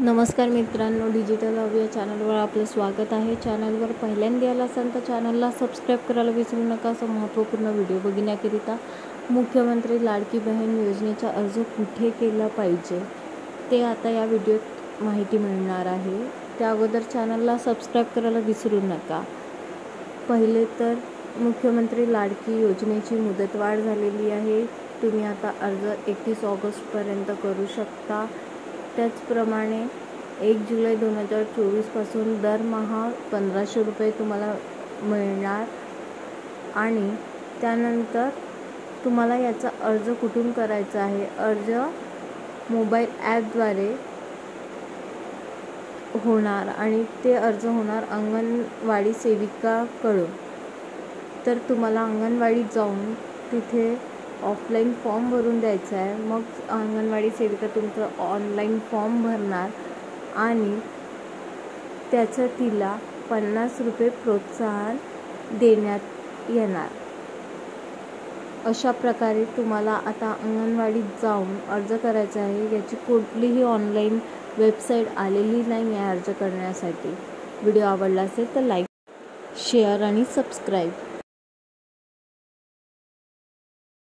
नमस्कार मित्रांनो, digital hub या चॅनलवर आपलं स्वागत आहे। चॅनलवर पहिल्यांदा आला असाल तर चॅनलला सबस्क्राईब करायला विसरू नका। असा महत्त्वपूर्ण व्हिडिओ बघण्याकरिता मुख्यमंत्री लाडकी बहीण योजनेचा अर्ज कुठे केला पाहिजे ते आता या व्हिडिओत माहिती मिळणार आहे। त्या अगोदर चॅनलला सबस्क्राईब करायला विसरू नका। पहिले तर मुख्यमंत्री लाडकी योजनेची मुदतवाढ झालेली आहे। तुम्ही आता अर्ज 31 ऑगस्टपर्यंत करू शकता। त्याचप्रमाणे 1 जुलै 2024 पासून दरमहा 1500 रुपये तुम्हाला मिळणार आणि त्यानंतर तुम्हाला याचा अर्ज कुठून करायचा आहे। अर्ज मोबाईल ॲपद्वारे होणार आणि ते अर्ज होणार अंगणवाडी सेविकाकडून। तर तुम्हाला अंगणवाडीत जाऊन तिथे ऑफलाईन फॉर्म भरून द्यायचा आहे। मग अंगणवाडी सेविका तुमचं ऑनलाईन फॉर्म भरणार आणि त्याचं तिला 50 रुपये प्रोत्साहन देण्यात येणार। अशा प्रकारे तुम्हाला आता अंगणवाडीत जाऊन अर्ज करायचा आहे। याची कुठलीही ऑनलाईन वेबसाईट आलेली नाही आहे अर्ज करण्यासाठी। व्हिडिओ आवडला असेल तर लाईक, शेअर आणि सबस्क्राईब